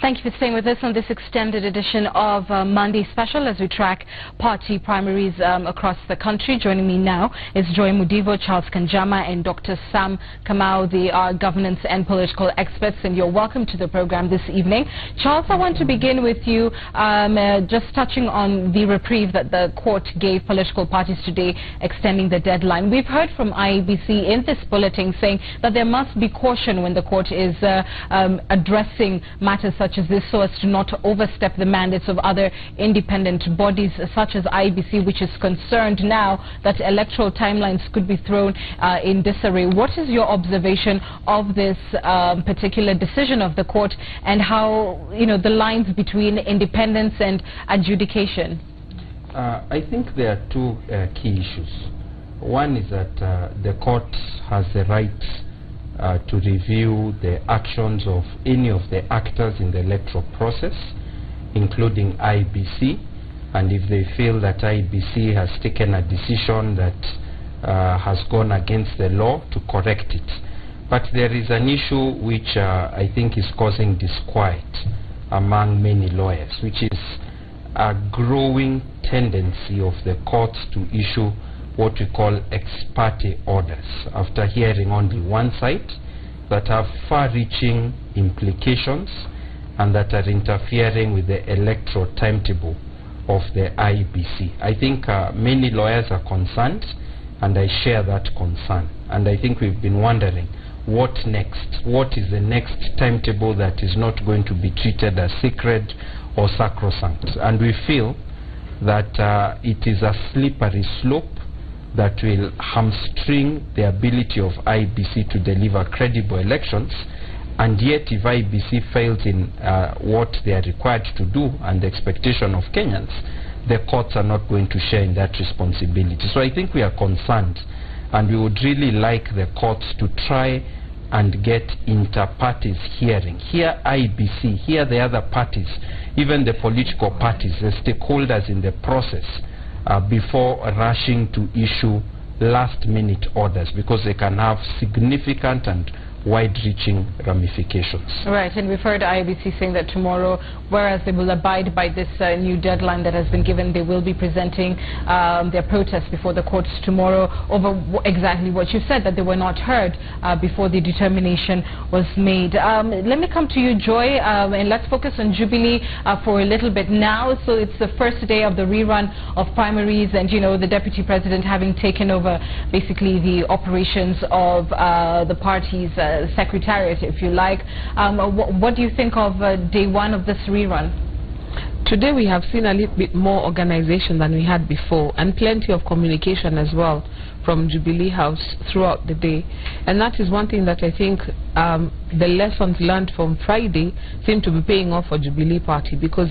Thank you for staying with us on this extended edition of Monday Special as we track party primaries across the country. Joining me now is Joy Mudivo, Charles Kanjama and Dr. Sam Kamau. They are governance and political experts, and you're welcome to the program this evening. Charles, I want to begin with you just touching on the reprieve that the court gave political parties today, extending the deadline. We've heard from IEBC in this bulletin saying that there must be caution when the court is addressing matters such as this, so as to not overstep the mandates of other independent bodies such as IEBC, which is concerned now that electoral timelines could be thrown in disarray. What is your observation of this particular decision of the court, and how, the lines between independence and adjudication? I think there are two key issues. One is that the court has the right to review the actions of any of the actors in the electoral process, including IEBC, and if they feel that IEBC has taken a decision that has gone against the law, to correct it. But there is an issue which I think is causing disquiet among many lawyers, which is a growing tendency of the courts to issue what we call ex parte orders after hearing only one side, that have far-reaching implications and that are interfering with the electoral timetable of the IEBC. I think many lawyers are concerned, and I share that concern. And I think we've been wondering, what next? What is the next timetable that is not going to be treated as secret or sacrosanct? And we feel that it is a slippery slope that will hamstring the ability of IEBC to deliver credible elections, and yet if IEBC fails in what they are required to do and the expectation of Kenyans, the courts are not going to share in that responsibility. So I think we are concerned, and we would really like the courts to try and get inter-parties hearing. Hear IEBC, hear the other parties, even the political parties, the stakeholders in the process, before rushing to issue last-minute orders, because they can have significant and wide-reaching ramifications. Right, and we've heard IEBC saying that tomorrow, whereas they will abide by this new deadline that has been given, they will be presenting their protest before the courts tomorrow over exactly what you said, that they were not heard before the determination was made. Let me come to you, Joy, and let's focus on Jubilee for a little bit now. So it's the first day of the rerun of primaries, and the Deputy President having taken over basically the operations of the party's secretariat, if you like. What do you think of day one of this rerun? Today we have seen a little bit more organization than we had before, and plenty of communication as well from Jubilee House throughout the day. And that is one thing that I think the lessons learned from Friday seem to be paying off for Jubilee Party, because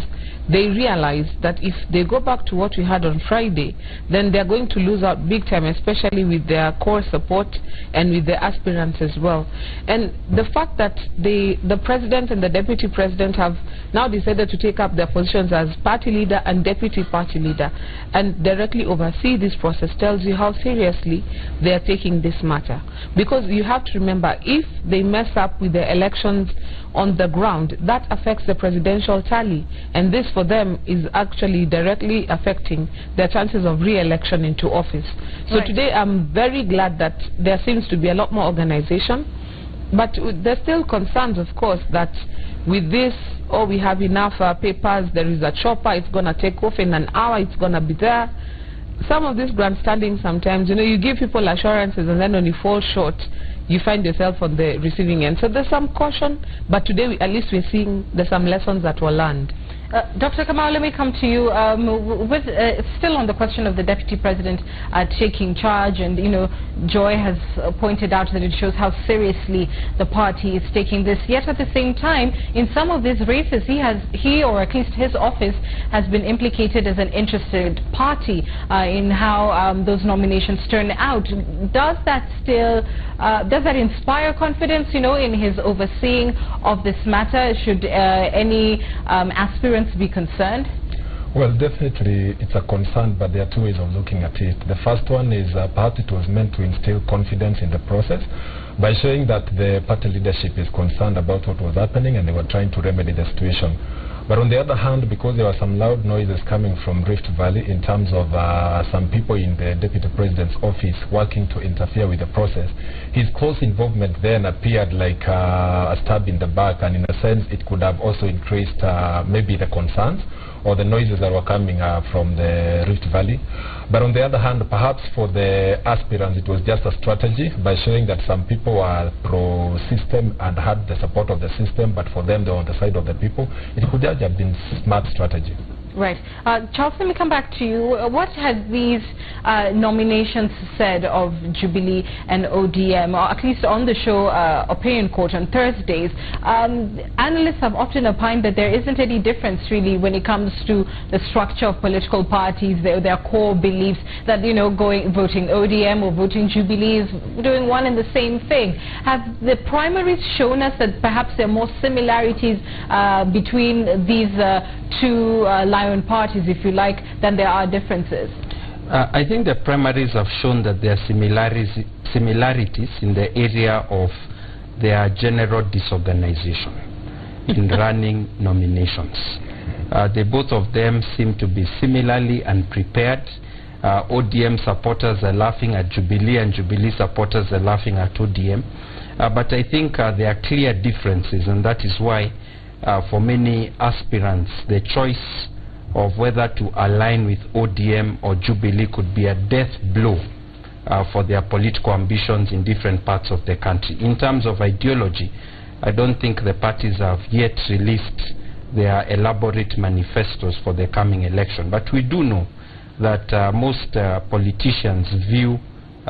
they realize that if they go back to what we had on Friday, then they're going to lose out big time, especially with their core support and with the aspirants as well. And the fact that the president and the deputy president have now decided to take up their positions as party leader and deputy party leader and directly oversee this process tells you how seriously they are taking this matter. Because you have to remember, if they mess up with the elections on the ground, that affects the presidential tally, and this for them is actually directly affecting their chances of re-election into office. So today I'm very glad that there seems to be a lot more organization, but there's still concerns, of course, that with this, we have enough papers, there is a chopper, it's going to take off in an hour, it's going to be there. Some of this grandstanding sometimes, you give people assurances, and then when you fall short, you find yourself on the receiving end. So there's some caution, but today at least we're seeing there's some lessons that were learned. Dr. Kamau, let me come to you. Still on the question of the Deputy President taking charge, and Joy has pointed out that it shows how seriously the party is taking this. Yet at the same time, in some of these races, he or at least his office has been implicated as an interested party in how those nominations turn out. Does that inspire confidence, in his overseeing of this matter? Should any aspirants be concerned? Well, definitely it's a concern, but there are two ways of looking at it. The first one is perhaps it was meant to instill confidence in the process, by showing that the party leadership is concerned about what was happening and they were trying to remedy the situation. But on the other hand, because there were some loud noises coming from Rift Valley in terms of some people in the Deputy President's office working to interfere with the process, his close involvement then appeared like a stab in the back, and in a sense it could have also increased maybe the concerns or the noises that were coming from the Rift Valley. But on the other hand, perhaps for the aspirants it was just a strategy by showing that some people were pro-system and had the support of the system, but for them they were on the side of the people. It could just have been smart strategy. Right. Charles, let me come back to you. What have these nominations said of Jubilee and ODM, or at least on the show Opinion Court on Thursdays? Analysts have often opined that there isn't any difference really when it comes to the structure of political parties, their core beliefs, that, you know, voting ODM or voting Jubilee is doing one and the same thing. Have the primaries shown us that perhaps there are more similarities between these two lion parties, if you like, than there are differences? I think the primaries have shown that there are similarities in the area of their general disorganization in running nominations. Both of them seem to be similarly unprepared. ODM supporters are laughing at Jubilee and Jubilee supporters are laughing at ODM. But I think there are clear differences, and that is why for many aspirants the choice of whether to align with ODM or Jubilee could be a death blow for their political ambitions in different parts of the country. In terms of ideology, I don't think the parties have yet released their elaborate manifestos for the coming election, but we do know that most politicians view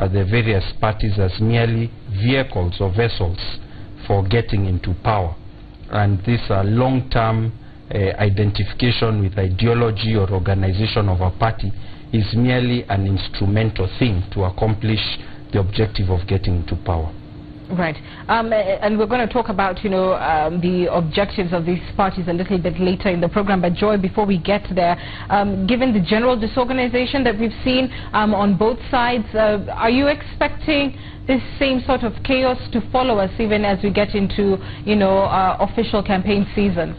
the various parties as merely vehicles or vessels for getting into power. And this long-term identification with ideology or organization of a party is merely an instrumental thing to accomplish the objective of getting into power. Right. And we're going to talk about, you know, the objectives of these parties a little bit later in the program. But Joy, before we get there, given the general disorganization that we've seen on both sides, are you expecting this same sort of chaos to follow us even as we get into, you know, official campaign season?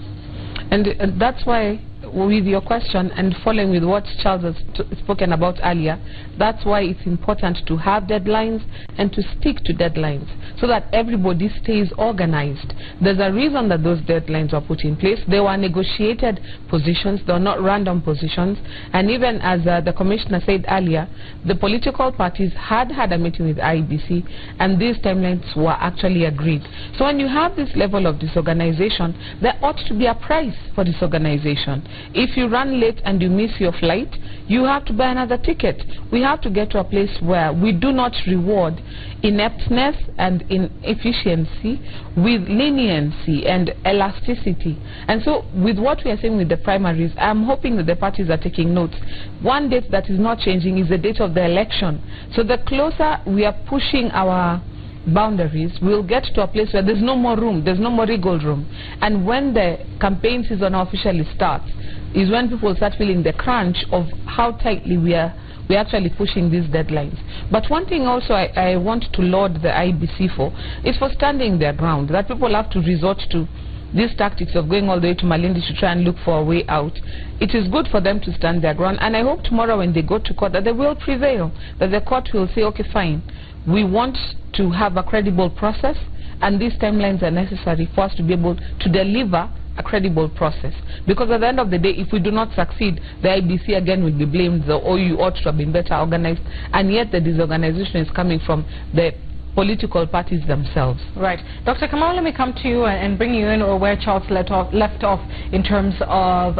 And that's why, with your question and following with what Charles has spoken about earlier, that's why it's important to have deadlines and to stick to deadlines so that everybody stays organized. There's a reason that those deadlines were put in place. They were negotiated positions, they were not random positions. And even as the Commissioner said earlier, the political parties had a meeting with IEBC and these timelines were actually agreed. So when you have this level of disorganization, there ought to be a price for disorganization. If you run late and you miss your flight, you have to buy another ticket. We have to get to a place where we do not reward ineptness and inefficiency with leniency and elasticity. And so with what we are saying with the primaries, I'm hoping that the parties are taking notes. One date that is not changing is the date of the election. So the closer we are pushing our boundaries, we'll get to a place where there's no more room, there's no more wiggle room. And when the campaign season officially starts is when people start feeling the crunch of how tightly we're actually pushing these deadlines. But one thing also I want to laud the IBC for is for standing their ground, that people have to resort to these tactics of going all the way to Malindi to try and look for a way out. It is good for them to stand their ground, and I hope tomorrow when they go to court that they will prevail, that the court will say, okay, fine, we want to have a credible process, and these timelines are necessary for us to be able to deliver a credible process. Because at the end of the day, if we do not succeed, the IBC again will be blamed, oh, you ought to have been better organized, and yet the disorganization is coming from the political parties themselves. Right. Dr. Kamau, let me come to you and bring you in where Charles left off in terms of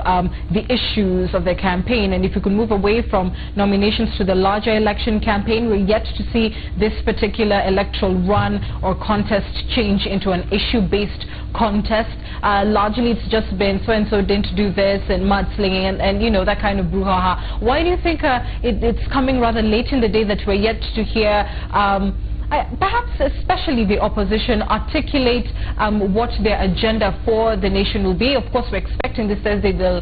the issues of the campaign. And if you could move away from nominations to the larger election campaign, we're yet to see this particular electoral run or contest change into an issue-based contest. Largely it's just been so-and-so didn't do this and mudslinging and you know, that kind of brouhaha. Why do you think it's coming rather late in the day that we're yet to hear perhaps especially the opposition articulate what their agenda for the nation will be. Of course, we're expecting this Thursday they'll,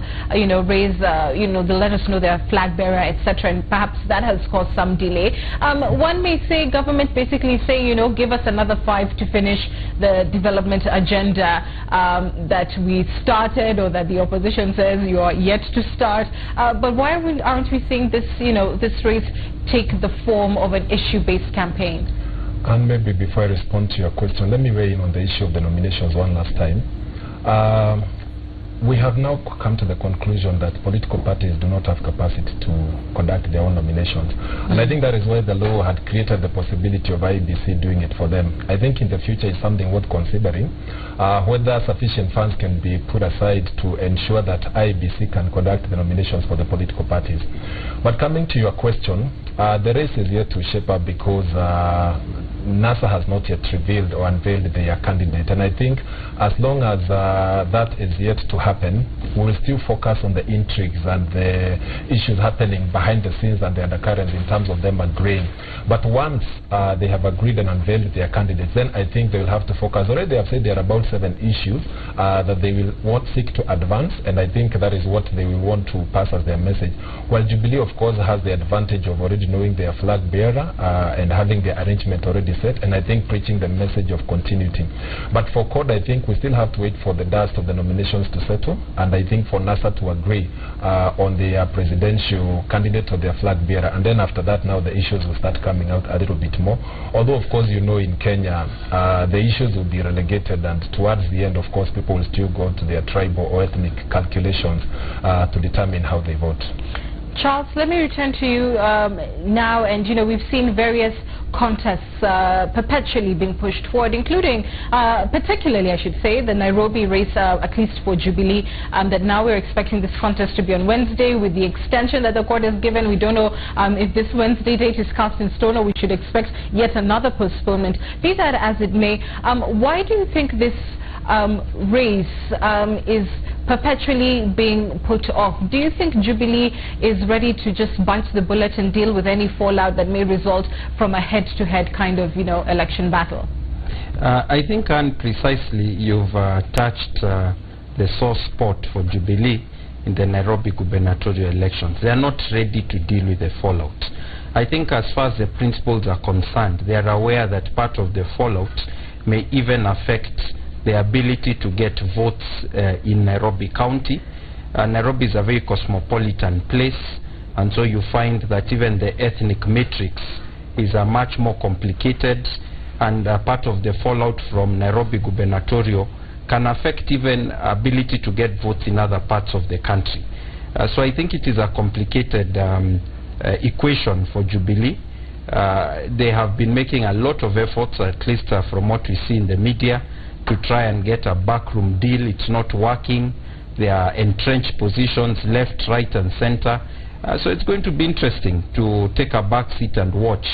raise, they'll let us know their flag bearer, etc., and perhaps that has caused some delay. One may say government basically saying, give us another 5 to finish the development agenda that we started, or that the opposition says you are yet to start. But why aren't we seeing this, this race take the form of an issue-based campaign? And maybe before I respond to your question, let me weigh in on the issue of the nominations one last time. We have now come to the conclusion that political parties do not have capacity to conduct their own nominations. And I think that is why the law had created the possibility of IEBC doing it for them. I think in the future it's something worth considering, whether sufficient funds can be put aside to ensure that IEBC can conduct the nominations for the political parties. But coming to your question, the race is yet to shape up because NASA has not yet revealed or unveiled their candidate, and I think as long as that is yet to happen, we will still focus on the intrigues and the issues happening behind the scenes and the undercurrents in terms of them agreeing. But once they have agreed and unveiled their candidates, then I think they will have to focus. Already they have said there are about 7 issues that they will seek to advance, and I think that is what they will want to pass as their message. While Jubilee, of course, has the advantage of already knowing their flag bearer and having the arrangement already set, and I think preaching the message of continuity. But for CORD, I think we still have to wait for the dust of the nominations to settle, and I think for NASA to agree on their presidential candidate or their flag bearer, and then after that now the issues will start coming out a little bit more. Although of course in Kenya the issues will be relegated, and towards the end of course people will still go to their tribal or ethnic calculations to determine how they vote. Charles, let me return to you now, and we've seen various contests perpetually being pushed forward, including particularly, I should say, the Nairobi race, at least for Jubilee, that now we're expecting this contest to be on Wednesday. With the extension that the court has given, we don't know if this Wednesday date is cast in stone, or we should expect yet another postponement. Be that as it may, why do you think this race is perpetually being put off? Do you think Jubilee is ready to just bite the bullet and deal with any fallout that may result from a head-to-head kind of, election battle? I think, Anne, precisely you've touched the sore spot for Jubilee in the Nairobi gubernatorial elections. They are not ready to deal with the fallout. I think as far as the principals are concerned, they are aware that part of the fallout may even affect the ability to get votes in Nairobi County. Nairobi is a very cosmopolitan place, and so you find that even the ethnic matrix is much more complicated, and part of the fallout from Nairobi gubernatorial can affect even ability to get votes in other parts of the country. So I think it is a complicated equation for Jubilee. They have been making a lot of efforts, at least from what we see in the media, to try and get a backroom deal. It's not working. There are entrenched positions left, right and center. So it's going to be interesting to take a back seat and watch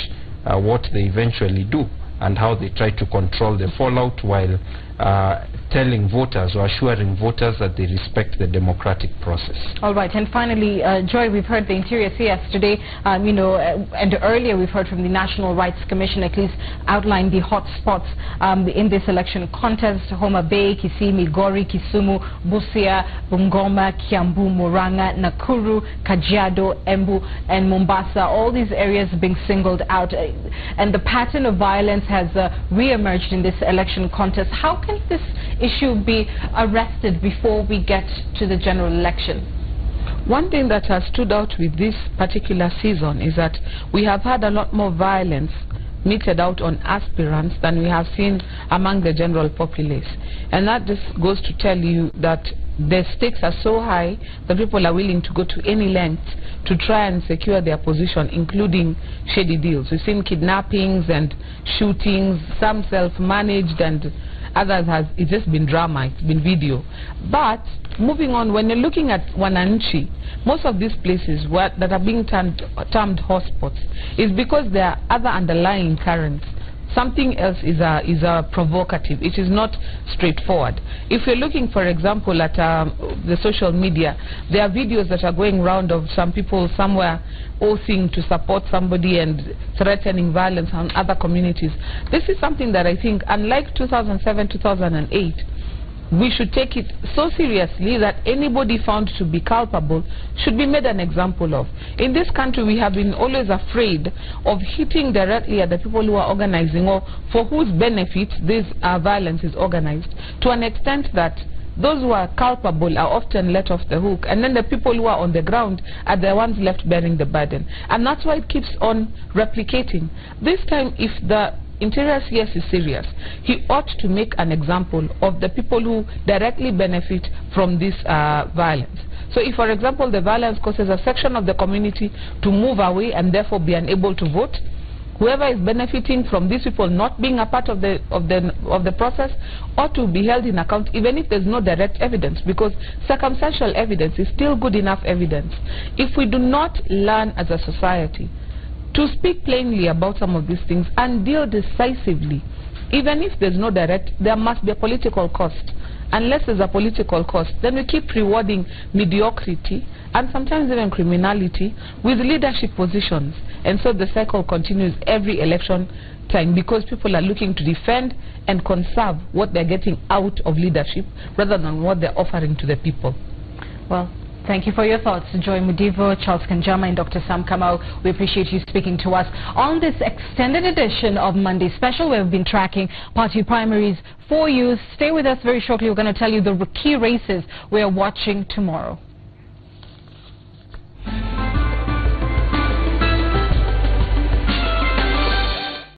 what they eventually do and how they try to control the fallout while telling voters or assuring voters that they respect the democratic process. All right, and finally, Joy, we've heard the Interior say yesterday, and earlier we've heard from the National Rights Commission at least outline the hot spots in this election contest: Homa Bay, Kisii, Migori, Kisumu, Busia, Bungoma, Kiambu, Murang'a, Nakuru, Kajiado, Embu, and Mombasa. All these areas being singled out, and the pattern of violence has re-emerged in this election contest. How can this issue be arrested before we get to the general election? One thing that has stood out with this particular season is that we have had a lot more violence meted out on aspirants than we have seen among the general populace. And that just goes to tell you that the stakes are so high that people are willing to go to any length to try and secure their position, including shady deals. We've seen kidnappings and shootings, some self-managed, and others it's just been drama, it's been video. But moving on, when you're looking at Wananchi, most of these places that are being termed hotspots is because there are other underlying currents. Something else is provocative. It is not straightforward. If you're looking, for example, at the social media, there are videos that are going around of some people somewhere oathing to support somebody and threatening violence on other communities. This is something that I think, unlike 2007, 2008, we should take it so seriously that anybody found to be culpable should be made an example of. In this country, we have been always afraid of hitting directly at the people who are organizing or for whose benefit this violence is organized, to an extent that those who are culpable are often let off the hook, and then the people who are on the ground are the ones left bearing the burden. And that's why it keeps on replicating. This time, if the Interior CS is serious, he ought to make an example of the people who directly benefit from this violence. So if, for example, the violence causes a section of the community to move away and therefore be unable to vote, whoever is benefiting from these people not being a part of the process ought to be held in account, even if there's no direct evidence, because circumstantial evidence is still good enough evidence. If we do not learn as a society to speak plainly about some of these things and deal decisively, even if there's no direct, there must be a political cost. Unless there's a political cost, then we keep rewarding mediocrity and sometimes even criminality with leadership positions. And so the cycle continues every election time, because people are looking to defend and conserve what they're getting out of leadership rather than what they're offering to the people. Well, thank you for your thoughts, Joy Mudivo, Charles Kanjama, and Dr. Sam Kamau. We appreciate you speaking to us on this extended edition of Monday Special. We've been tracking party primaries for you. Stay with us very shortly. We're going to tell you the key races we are watching tomorrow.